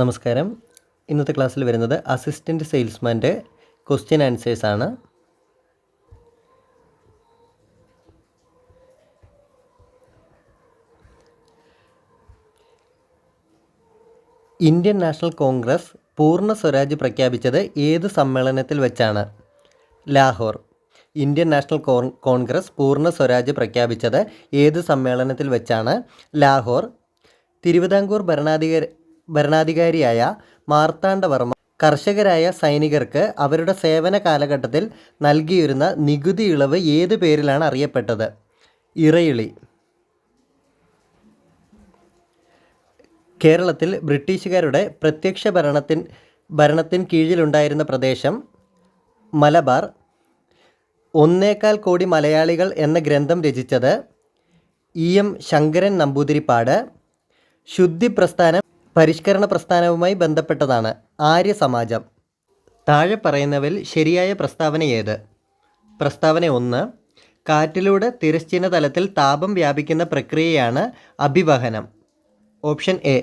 നമസ്കാരം. ഇന്നത്തെ ക്ലാസ്സിൽ വരുന്നത് അസിസ്റ്റൻറ്റ് സെയിൽസ്മാൻ്റെ ക്വസ്റ്റ്യൻ ആൻസേഴ്സ് ആണ്. ഇന്ത്യൻ നാഷണൽ കോൺഗ്രസ് പൂർണ്ണ സ്വരാജ് പ്രഖ്യാപിച്ചത് ഏത് സമ്മേളനത്തിൽ വെച്ചാണ്? ലാഹോർ. ഇന്ത്യൻ നാഷണൽ കോൺഗ്രസ് പൂർണ്ണ സ്വരാജ് പ്രഖ്യാപിച്ചത് ഏത് സമ്മേളനത്തിൽ വെച്ചാണ്? ലാഹോർ. തിരുവിതാംകൂർ ഭരണാധികാരിയായ മാർത്താണ്ഡവർമ്മ കർഷകരായ സൈനികർക്ക് അവരുടെ സേവന കാലഘട്ടത്തിൽ നൽകിയിരുന്ന നികുതി ഇളവ് ഏത് പേരിലാണ് അറിയപ്പെട്ടത്? ഇറയിളി. കേരളത്തിൽ ബ്രിട്ടീഷുകാരുടെ പ്രത്യക്ഷ ഭരണത്തിന് കീഴിലുണ്ടായിരുന്ന പ്രദേശം മലബാർ. 1.25 കോടി മലയാളികൾ എന്ന ഗ്രന്ഥം രചിച്ചത് EM ശങ്കരൻ നമ്പൂതിരിപ്പാട്. ശുദ്ധി പ്രസ്ഥാനം പരിഷ്കരണ പ്രസ്ഥാനവുമായി ബന്ധപ്പെട്ടതാണ്. ആര്യസമാജം. താഴെ പറയുന്നവയിൽ ശരിയായ പ്രസ്താവന ഏത്? പ്രസ്താവന 1. കാറ്റിലൂടെ തിരശ്ചീന തലത്തിൽ താപം വ്യാപിക്കുന്ന പ്രക്രിയയാണ് അഭിവഹനം. Option A.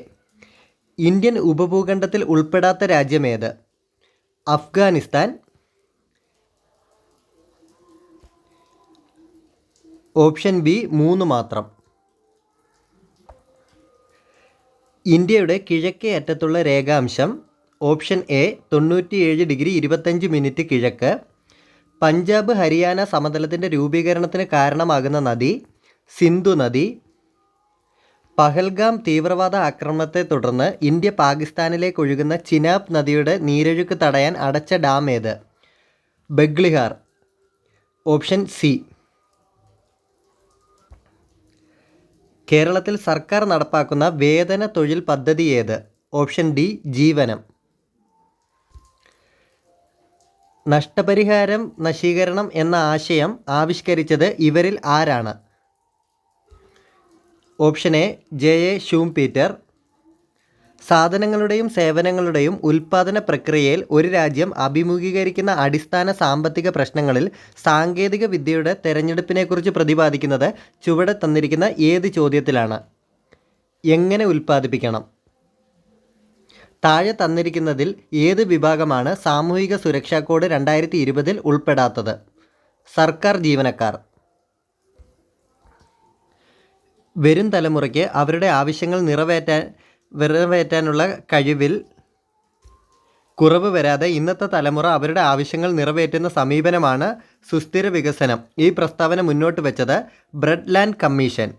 ഇന്ത്യൻ ഉപഭൂഖണ്ഡത്തിൽ ഉൾപ്പെടാത്ത രാജ്യമേത്? അഫ്ഗാനിസ്ഥാൻ. ഓപ്ഷൻ ബി 3 മാത്രം. ഇന്ത്യയുടെ കിഴക്കേ അറ്റത്തുള്ള രേഖാംശം? ഓപ്ഷൻ എ 97 ഡിഗ്രി 25 മിനിറ്റ് കിഴക്ക്. പഞ്ചാബ് ഹരിയാന സമതലത്തിൻ്റെ രൂപീകരണത്തിന് കാരണമാകുന്ന നദി? സിന്ധു നദി. പഹൽഗാം തീവ്രവാദ ആക്രമണത്തെ തുടർന്ന് ഇന്ത്യ പാകിസ്ഥാനിലേക്ക് ഒഴുകുന്ന ചിനാബ് നദിയുടെ നീരൊഴുക്ക് തടയാൻ അടച്ച ഡാം ഏത്? ബഗ്ലിഹാർ. Option C. കേരളത്തിൽ സർക്കാർ നടപ്പാക്കുന്ന വേതന തൊഴിൽ പദ്ധതി ഏത്? Option D Jeevanam. നഷ്ടപരിഹാരം നശീകരണം എന്ന ആശയം ആവിഷ്കരിച്ചത് ഇവരിൽ ആരാണ്? Option A JA Schumpeter. സാധനങ്ങളുടെയും സേവനങ്ങളുടെയും ഉൽപ്പാദന പ്രക്രിയയിൽ ഒരു രാജ്യം അഭിമുഖീകരിക്കുന്ന അടിസ്ഥാന സാമ്പത്തിക പ്രശ്നങ്ങളിൽ സാങ്കേതിക വിദ്യയുടെ തെരഞ്ഞെടുപ്പിനെക്കുറിച്ച് പ്രതിപാദിക്കുന്നത് ചുവടെ തന്നിരിക്കുന്ന ഏത് ചോദ്യത്തിലാണ്? എങ്ങനെ ഉൽപ്പാദിപ്പിക്കണം? താഴെ തന്നിരിക്കുന്നതിൽ ഏത് വിഭാഗമാണ് സാമൂഹിക സുരക്ഷാ കോഡ് 2020 ഉൾപ്പെടാത്തത്? സർക്കാർ ജീവനക്കാർ. വരും തലമുറയ്ക്ക് അവരുടെ ആവശ്യങ്ങൾ നിറവേറ്റാനുള്ള കഴിവിൽ കുറവ് വരാതെ ഇന്നത്തെ തലമുറ അവരുടെ ആവശ്യങ്ങൾ നിറവേറ്റുന്ന സമീപനമാണ് സുസ്ഥിര വികസനം. ഈ പ്രസ്താവന മുന്നോട്ട് വെച്ചത് ബ്രഡ്ലാൻഡ് കമ്മീഷൻ.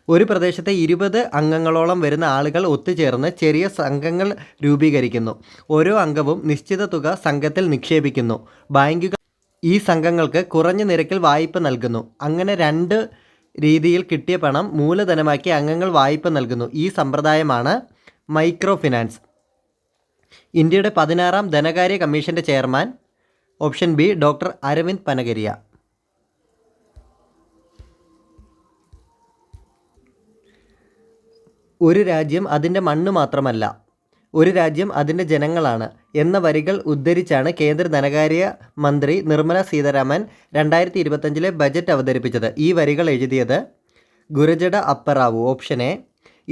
ഒരു പ്രദേശത്തെ 20 അംഗങ്ങളോളം വരുന്ന ആളുകൾ ഒത്തുചേർന്ന് ചെറിയ സംഘങ്ങൾ രൂപീകരിക്കുന്നു. ഓരോ അംഗവും നിശ്ചിത തുക സംഘത്തിൽ നിക്ഷേപിക്കുന്നു. ബാങ്കുകൾ ഈ സംഘങ്ങൾക്ക് കുറഞ്ഞ നിരക്കിൽ വായ്പ നൽകുന്നു. അങ്ങനെ 2 രീതിയിൽ കിട്ടിയ പണം മൂലധനമാക്കി അംഗങ്ങൾ വായ്പ നൽകുന്നു. ഈ സമ്പ്രദായമാണ് മൈക്രോ ഫിനാൻസ്. ഇന്ത്യയുടെ 16ാം ധനകാര്യ കമ്മീഷൻ്റെ chairman? Option B doctor Aravind Panagariya. ഒരു രാജ്യം അതിൻ്റെ മണ്ണ് മാത്രമല്ല, ഒരു രാജ്യം അതിൻ്റെ ജനങ്ങളാണ് എന്ന വരികൾ ഉദ്ധരിച്ചാണ് കേന്ദ്ര ധനകാര്യ മന്ത്രി നിർമ്മല സീതാരാമൻ 2025 ബജറ്റ് അവതരിപ്പിച്ചത്. ഈ വരികൾ എഴുതിയത് Gurajada Apparao. Option A.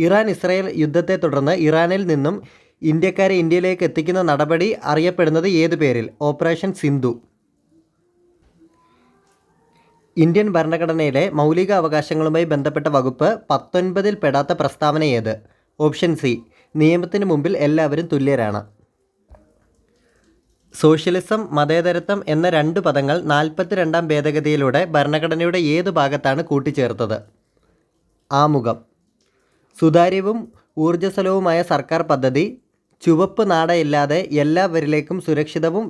Iran Israel യുദ്ധത്തെ തുടർന്ന് ഇറാനിൽ നിന്നും ഇന്ത്യക്കാരെ ഇന്ത്യയിലേക്ക് എത്തിക്കുന്ന നടപടി അറിയപ്പെടുന്നത് ഏതു പേരിൽ? ഓപ്പറേഷൻ സിന്ധു. ഇന്ത്യൻ ഭരണഘടനയിലെ മൗലിക അവകാശങ്ങളുമായി ബന്ധപ്പെട്ട വകുപ്പ് 19 പെടാത്ത പ്രസ്താവന ഏത്? Option C. നിയമത്തിന് മുമ്പിൽ എല്ലാവരും തുല്യരാണ്. സോഷ്യലിസം, മതേതരത്വം എന്ന 2 പദങ്ങൾ 42ാം ഭേദഗതിയിലൂടെ ഭരണഘടനയുടെ ഏത് ഭാഗത്താണ് കൂട്ടിച്ചേർത്തത്? ആമുഖം. സുതാര്യവും ഊർജ്ജസ്വലവുമായ സർക്കാർ പദ്ധതി ചുവപ്പ് നാടയില്ലാതെ എല്ലാവരിലേക്കും സുരക്ഷിതവും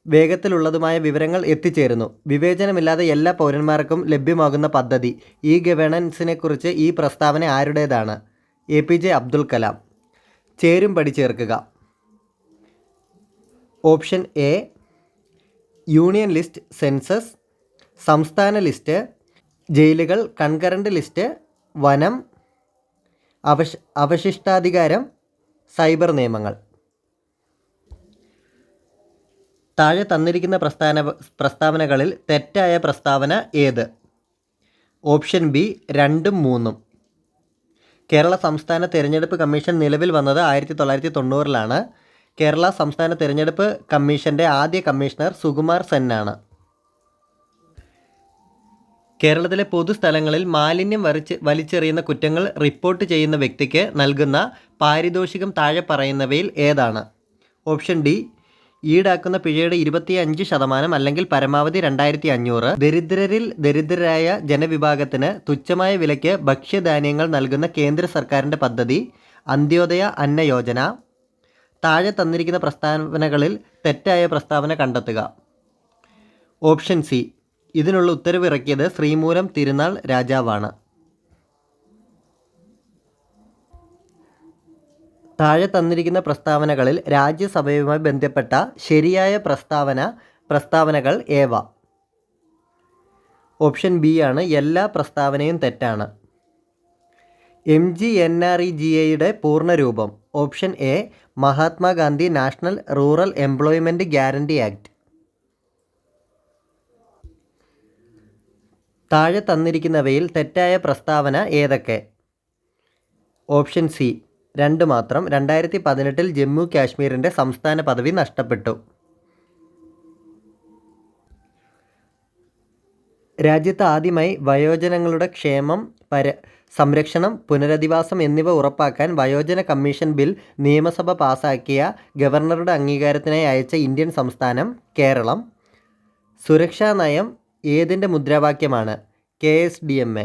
വേഗത്തിലുള്ളതുമായ വിവരങ്ങൾ എത്തിച്ചേരുന്നു. വിവേചനമില്ലാതെ എല്ലാ പൗരന്മാർക്കും ലഭ്യമാകുന്ന പദ്ധതി. ഈ ഗവേണൻസിനെക്കുറിച്ച് ഈ പ്രസ്താവന ആരുടേതാണ്? APJ അബ്ദുൽ കലാം. ചേരുംപടി ചേർക്കുക. Option A union list, census. സംസ്ഥാന ലിസ്റ്റ്, ജയിലുകൾ, കൺകറൻറ്റ് ലിസ്റ്റ്, വനം, അവശിഷ്ടാധികാരം, സൈബർ നിയമങ്ങൾ. താഴെ തന്നിരിക്കുന്ന പ്രസ്താവനകളിൽ തെറ്റായ പ്രസ്താവന ഏത്? ഓപ്ഷൻ ബി 2ഉം 3ഉം. കേരള സംസ്ഥാന തിരഞ്ഞെടുപ്പ് കമ്മീഷൻ നിലവിൽ വന്നത് 1990-ലാണ്. കേരള സംസ്ഥാന തിരഞ്ഞെടുപ്പ് കമ്മീഷൻ്റെ ആദ്യ കമ്മീഷണർ സുകുമാർ സെന്നാണ്. കേരളത്തിലെ പൊതുസ്ഥലങ്ങളിൽ മാലിന്യം വലിച്ചെറിയുന്ന കുറ്റങ്ങൾ റിപ്പോർട്ട് ചെയ്യുന്ന വ്യക്തിക്ക് നൽകുന്ന പാരിതോഷികം താഴെ പറയുന്നവയിൽ ഏതാണ്? ഓപ്ഷൻ ഡി, ഈടാക്കുന്ന പിഴയുടെ 25% അല്ലെങ്കിൽ പരമാവധി 2500. ദരിദ്രരിൽ ദരിദ്രരായ ജനവിഭാഗത്തിന് തുച്ഛമായ വിലയ്ക്ക് ഭക്ഷ്യധാന്യങ്ങൾ നൽകുന്ന കേന്ദ്ര സർക്കാരിൻ്റെ പദ്ധതി അന്ത്യോദയ അന്ന യോജന. താഴെ തന്നിരിക്കുന്ന പ്രസ്താവനകളിൽ തെറ്റായ പ്രസ്താവന കണ്ടെത്തുക. ഓപ്ഷൻ സി, ഇതിനുള്ള ഉത്തരവ് ഇറക്കിയത് ശ്രീമൂലം തിരുനാൾ രാജാവാണ്. താഴെ തന്നിരിക്കുന്ന പ്രസ്താവനകളിൽ രാജ്യസഭയുമായി ബന്ധപ്പെട്ട ശരിയായ പ്രസ്താവനകൾ ഏവ? ഓപ്ഷൻ ബി ആണ്, എല്ലാ പ്രസ്താവനയും തെറ്റാണ്. MGNREGA പൂർണ്ണരൂപം? Option A, Mahatma Gandhi national rural employment guarantee act. താഴെ തന്നിരിക്കുന്നവയിൽ തെറ്റായ പ്രസ്താവന ഏതൊക്കെ? ഓപ്ഷൻ സി, 2 മാത്രം. 2018 ജമ്മു കാശ്മീരിൻ്റെ സംസ്ഥാന പദവി നഷ്ടപ്പെട്ടു. രാജ്യത്ത് ആദ്യമായി വയോജനങ്ങളുടെ ക്ഷേമം, സംരക്ഷണം, പുനരധിവാസം എന്നിവ ഉറപ്പാക്കാൻ വയോജന കമ്മീഷൻ ബിൽ നിയമസഭ പാസാക്കിയ ഗവർണറുടെ അംഗീകാരത്തിനായി അയച്ച ഇന്ത്യൻ സംസ്ഥാനം കേരളം. സുരക്ഷാ നയം ഏതിൻ്റെ മുദ്രാവാക്യമാണ്? KSDMA.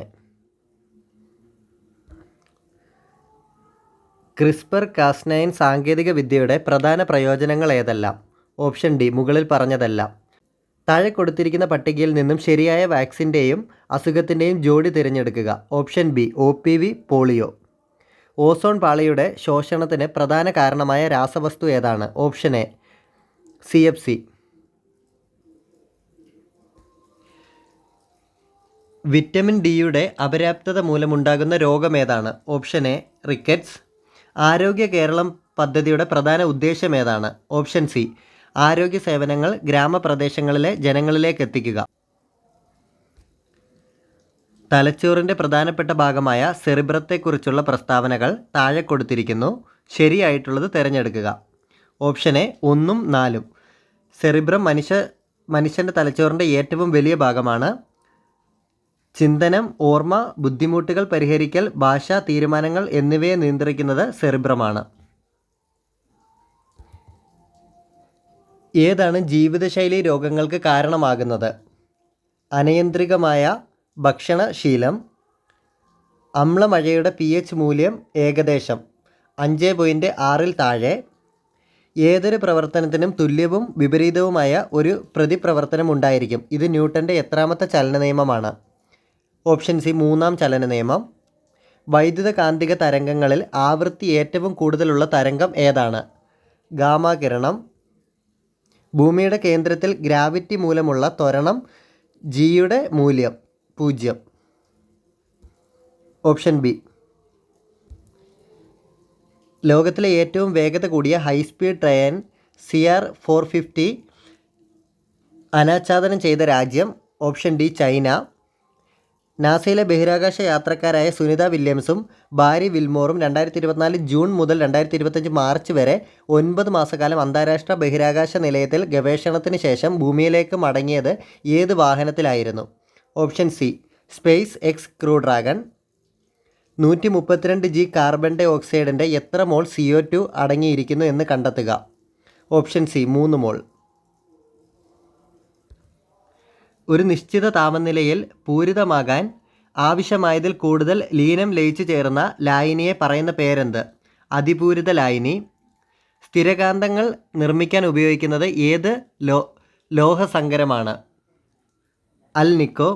CRISPR-Cas9 സാങ്കേതിക വിദ്യയുടെ പ്രധാന പ്രയോജനങ്ങൾ ഏതെല്ലാം? ഓപ്ഷൻ ഡി, മുകളിൽ പറഞ്ഞതെല്ലാം. താഴെ കൊടുത്തിരിക്കുന്ന പട്ടികയിൽ നിന്നും ശരിയായ വാക്സിൻ്റെയും അസുഖത്തിൻ്റെയും ജോഡി തിരഞ്ഞെടുക്കുക. Option B, OPV polio. Ozone പാളിയുടെ ശോഷണത്തിന് പ്രധാന കാരണമായ രാസവസ്തു ഏതാണ്? Option A, CFC. വിറ്റമിൻ ഡിയുടെ അപര്യാപ്തത മൂലമുണ്ടാകുന്ന രോഗമേതാണ്? Option A, rickets. ആരോഗ്യ കേരളം പദ്ധതിയുടെ പ്രധാന ഉദ്ദേശം ഏതാണ്? ഓപ്ഷൻ സി, ആരോഗ്യ സേവനങ്ങൾ ഗ്രാമപ്രദേശങ്ങളിലെ ജനങ്ങളിലേക്ക് എത്തിക്കുക. തലച്ചോറിൻ്റെ പ്രധാനപ്പെട്ട ഭാഗമായ സെറിബ്രത്തെക്കുറിച്ചുള്ള പ്രസ്താവനകൾ താഴെ കൊടുത്തിരിക്കുന്നു. ശരിയായിട്ടുള്ളത് തിരഞ്ഞെടുക്കുക. ഓപ്ഷൻ എ 1ഉം 4ഉം. സെറിബ്രം മനുഷ്യൻ്റെ തലച്ചോറിൻ്റെ ഏറ്റവും വലിയ ഭാഗമാണ്. ചിന്തനം, ഓർമ്മ, ബുദ്ധിമുട്ടുകൾ പരിഹരിക്കൽ, ഭാഷ, തീരുമാനങ്ങൾ എന്നിവയെ നിയന്ത്രിക്കുന്നത് സെറിബ്രമാണ്. ഏതാണ് ജീവിതശൈലി രോഗങ്ങൾക്ക് കാരണമാകുന്നത്? അനിയന്ത്രിതമായ ഭക്ഷണശീലം, അമ്ലമഴയുടെ pH മൂല്യം ഏകദേശം 5.6-ൽ താഴെ, ഏതൊരു പ്രവർത്തനത്തിനും തുല്യവും വിപരീതവുമായ ഒരു പ്രതിപ്രവർത്തനം ഉണ്ടായിരിക്കും. ഇത് ന്യൂട്ടൻ്റെ എത്രാമത്തെ ചലന നിയമമാണ്? ഓപ്ഷൻ സി, 3-ാം ചലന നിയമം. വൈദ്യുത കാന്തിക തരംഗങ്ങളിൽ ആവൃത്തി ഏറ്റവും കൂടുതലുള്ള തരംഗം ഏതാണ്? ഗാമാ കിരണം. ഭൂമിയുടെ കേന്ദ്രത്തിൽ ഗ്രാവിറ്റി മൂലമുള്ള ത്വരണം ജിയുടെ മൂല്യം 0. Option B. ലോകത്തിലെ ഏറ്റവും വേഗത കൂടിയ ഹൈസ്പീഡ് ട്രെയിൻ CR-450 അനാച്ഛാദനം ചെയ്ത രാജ്യം? Option D, China. നാസയിലെ ബഹിരാകാശ യാത്രക്കാരായ സുനിത വില്യംസും ബാരി വിൽമോറും 2024 ജൂൺ മുതൽ 2025 മാർച്ച് വരെ 9 മാസക്കാലം അന്താരാഷ്ട്ര ബഹിരാകാശ നിലയത്തിൽ ഗവേഷണത്തിന് ശേഷം ഭൂമിയിലേക്ക് മടങ്ങിയത് ഏത് വാഹനത്തിലായിരുന്നു? Option C, SpaceX Crew Dragon. 132 g carbon ഡൈ ഓക്സൈഡിൻ്റെ എത്ര മോൾ CO2 അടങ്ങിയിരിക്കുന്നു എന്ന് കണ്ടെത്തുക. Option C, 3 mole. ഒരു നിശ്ചിത താപനിലയിൽ പൂരിതമാകാൻ ആവശ്യമായതിൽ കൂടുതൽ ലീനം ലയിച്ചു ചേർന്ന ലായനിയെ പറയുന്ന പേരെന്ത്? അതിപൂരിത ലായനി. സ്ഥിരകാന്തങ്ങൾ നിർമ്മിക്കാൻ ഉപയോഗിക്കുന്നത് ഏത് ലോഹസങ്കരമാണ്? അൽനിക്കോ.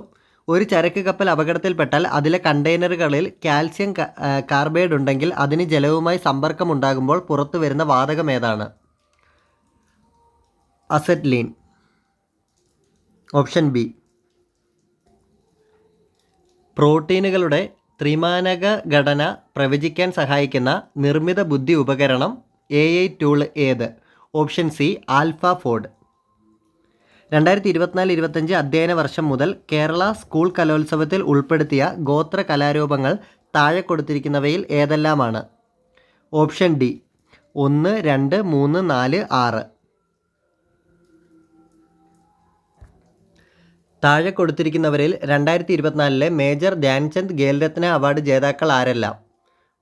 ഒരു ചരക്ക് കപ്പൽ അപകടത്തിൽപ്പെട്ടാൽ അതിലെ കണ്ടെയ്നറുകളിൽ കാൽസ്യം കാർബൈഡ് ഉണ്ടെങ്കിൽ അതിന് ജലവുമായി സമ്പർക്കമുണ്ടാകുമ്പോൾ പുറത്തു വരുന്ന വാതകം ഏതാണ്? അസെറ്റ്ലീൻ. Option B. പ്രോട്ടീനുകളുടെ ത്രിമാനക ഘടന പ്രവചിക്കാൻ സഹായിക്കുന്ന നിർമ്മിത ബുദ്ധി ഉപകരണം AI ടൂൾ ഏത്? Option C, AlphaFold. 2024-25 അധ്യയന വർഷം മുതൽ കേരള സ്കൂൾ കലോത്സവത്തിൽ ഉൾപ്പെടുത്തിയ ഗോത്ര കലാരൂപങ്ങൾ താഴെ കൊടുത്തിരിക്കുന്നവയിൽ ഏതെല്ലാമാണ്? Option D 1, 2, 3, 4, 6. താഴെ കൊടുത്തിരിക്കുന്നവരിൽ 2024 മേജർ ധ്യാൻചന്ദ് ഖേൽരത്ന അവാർഡ് ജേതാക്കൾ ആരെല്ലാം?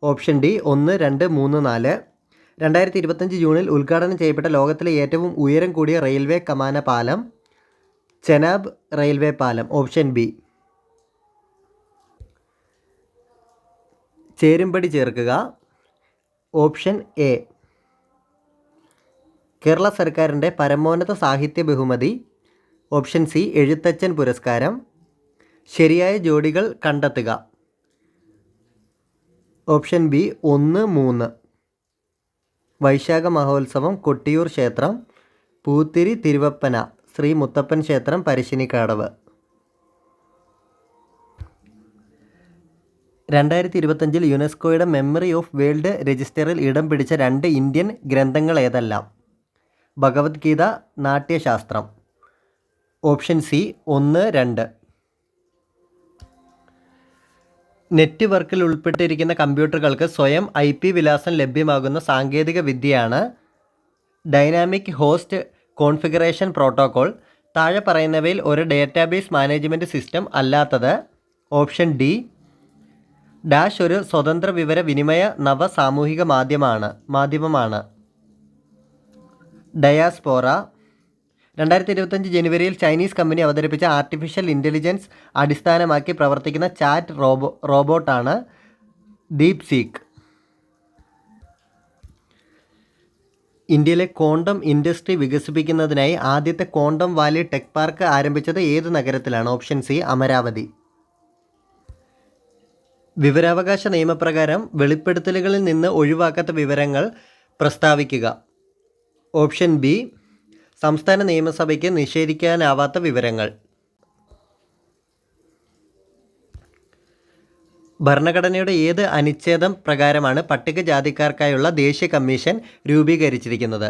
Option D 1, 2, 3, 4. 2025 ജൂണിൽ ഉദ്ഘാടനം ചെയ്യപ്പെട്ട ലോകത്തിലെ ഏറ്റവും ഉയരം കൂടിയ റെയിൽവേ കമാന പാലം ചെനാബ് റെയിൽവേ പാലം. Option B. ചേരുംപടി ചേർക്കുക. Option A. കേരള സർക്കാരിൻ്റെ പരമോന്നത സാഹിത്യ ബഹുമതി. ഓപ്ഷൻ സി എഴുത്തച്ഛൻ പുരസ്കാരം. ശരിയായ ജോഡികൾ കണ്ടെത്തുക. Option B 1, 3. വൈശാഖ മഹോത്സവം കൊട്ടിയൂർ ക്ഷേത്രം, പൂത്തിരി തിരുവപ്പന ശ്രീ മുത്തപ്പൻ ക്ഷേത്രം പരശ്ശിനിക്കടവ്. 2025 യുനെസ്കോയുടെ മെമ്മറി ഓഫ് വേൾഡ് രജിസ്റ്ററിൽ ഇടം പിടിച്ച 2 ഇന്ത്യൻ ഗ്രന്ഥങ്ങൾ ഏതെല്ലാം? ഭഗവത്ഗീത, നാട്യശാസ്ത്രം. Option C 1, 2. നെറ്റ്വർക്കിൽ ഉൾപ്പെട്ടിരിക്കുന്ന കമ്പ്യൂട്ടറുകൾക്ക് സ്വയം IP വിലാസം ലഭ്യമാകുന്ന സാങ്കേതിക വിദ്യയാണ് ഡൈനാമിക് ഹോസ്റ്റ് കോൺഫിഗറേഷൻ പ്രോട്ടോകോൾ. താഴെ പറയുന്നവയിൽ ഒരു ഡേറ്റാബേസ് മാനേജ്മെൻറ്റ് സിസ്റ്റം അല്ലാത്തത്? ഓപ്ഷൻ ഡി ഡാഷ് ഒരു സ്വതന്ത്ര വിവര വിനിമയ നവ സാമൂഹിക മാധ്യമമാണ്. ഡയാസ്പോറ. 2025 ജനുവരിയിൽ ചൈനീസ് കമ്പനി അവതരിപ്പിച്ച ആർട്ടിഫിഷ്യൽ ഇൻ്റലിജൻസ് അടിസ്ഥാനമാക്കി പ്രവർത്തിക്കുന്ന ചാറ്റ് റോബോട്ടാണ് ഡീപ് സീക്ക്. ഇന്ത്യയിലെ ക്വാണ്ടം ഇൻഡസ്ട്രി വികസിപ്പിക്കുന്നതിനായി ആദ്യത്തെ ക്വാണ്ടം വാലി ടെക് പാർക്ക് ആരംഭിച്ചത് ഏത് നഗരത്തിലാണ്? Option C Amaravati. വിവരാവകാശ നിയമപ്രകാരം വെളിപ്പെടുത്തലുകളിൽ നിന്ന് ഒഴിവാക്കാത്ത വിവരങ്ങൾ പ്രസ്താവിക്കുക. ഓപ്ഷൻ ബി സംസ്ഥാന നിയമസഭയ്ക്ക് നിഷേധിക്കാനാവാത്ത വിവരങ്ങൾ. ഭരണഘടനയുടെ ഏത് അനുച്ഛേദം പ്രകാരമാണ് പട്ടികജാതിക്കാർക്കായുള്ള ദേശീയ കമ്മീഷൻ രൂപീകരിച്ചിരിക്കുന്നത്?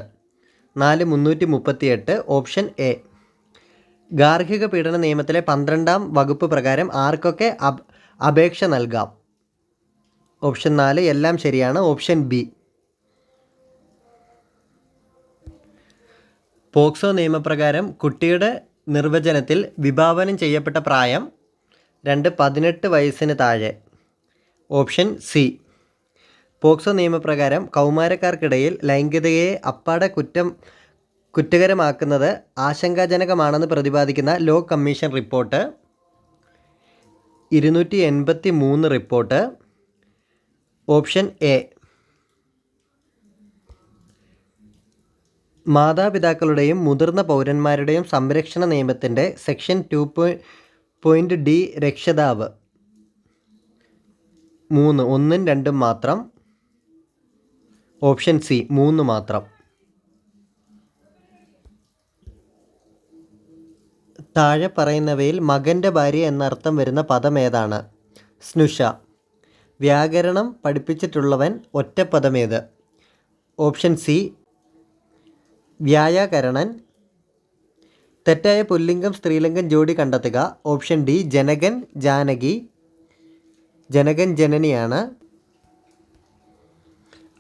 438. Option A. ഗാർഹിക പീഡന നിയമത്തിലെ 12-ാം വകുപ്പ് പ്രകാരം ആർക്കൊക്കെ അപേക്ഷ നൽകാം? ഓപ്ഷൻ 4 എല്ലാം ശരിയാണ്. Option B. പോക്സോ നിയമപ്രകാരം കുട്ടിയുടെ നിർവചനത്തിൽ വിഭാവനം ചെയ്യപ്പെട്ട പ്രായം? 2, 18 വയസ്സിന് താഴെ. Option C. പോക്സോ നിയമപ്രകാരം കൗമാരക്കാർക്കിടയിൽ ലൈംഗികതയെ അപ്പാടെ കുറ്റകരമാക്കുന്നത് ആശങ്കാജനകമാണെന്ന് പ്രതിപാദിക്കുന്ന law commission report? 283 report. Option A. മാതാപിതാക്കളുടെയും മുതിർന്ന പൗരന്മാരുടെയും സംരക്ഷണ നിയമത്തിൻ്റെ സെക്ഷൻ 2.d രക്ഷിതാവ്? 3, 1, 2 മാത്രം. ഓപ്ഷൻ സി 3 മാത്രം. താഴെ പറയുന്നവയിൽ മകൻ്റെ ഭാര്യ എന്നർത്ഥം വരുന്ന പദം ഏതാണ്? സ്നുഷ. വ്യാകരണം പഠിപ്പിച്ചിട്ടുള്ളവൻ ഒറ്റപ്പദമേത്? Option C വ്യായാകരണൻ. തെറ്റായ പുല്ലിംഗം സ്ത്രീലിംഗം ജോഡി കണ്ടെത്തുക. ഓപ്ഷൻ ഡി ജനകൻ ജാനകി. ജനകൻ ജനനിയാണ്.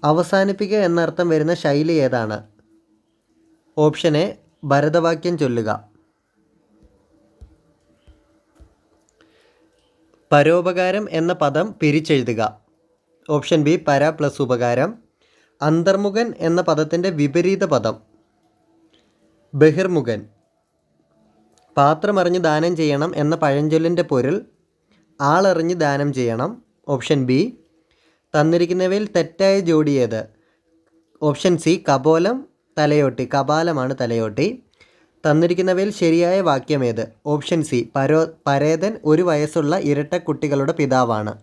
അവസാനിപ്പിക്കുക എന്നർത്ഥം വരുന്ന ശൈലി ഏതാണ്? ഓപ്ഷൻ എ ഭരതവാക്യം ചൊല്ലുക. പരോപകാരം എന്ന പദം പിരിച്ചെഴുതുക. ഓപ്ഷൻ ബി പര പ്ലസ് ഉപകാരം. അന്തർമുഖൻ എന്ന പദത്തിൻ്റെ വിപരീത പദം? ബഹിർമുഖൻ. പാത്രമറിഞ്ഞ് ദാനം ചെയ്യണം എന്ന പഴഞ്ചൊല്ലിൻ്റെ പൊരുൾ? ആളറിഞ്ഞ് ദാനം ചെയ്യണം. Option B. തന്നിരിക്കുന്നവയിൽ തെറ്റായ ജോഡി ഏത്? ഓപ്ഷൻ സി കപോലം തലയോട്ടി. കപാലമാണ് തലയോട്ടി. തന്നിരിക്കുന്നവയിൽ ശരിയായ വാക്യമേത്? ഓപ്ഷൻ സി പരേതൻ 1 വയസ്സുള്ള ഇരട്ട കുട്ടികളുടെ പിതാവാണ്.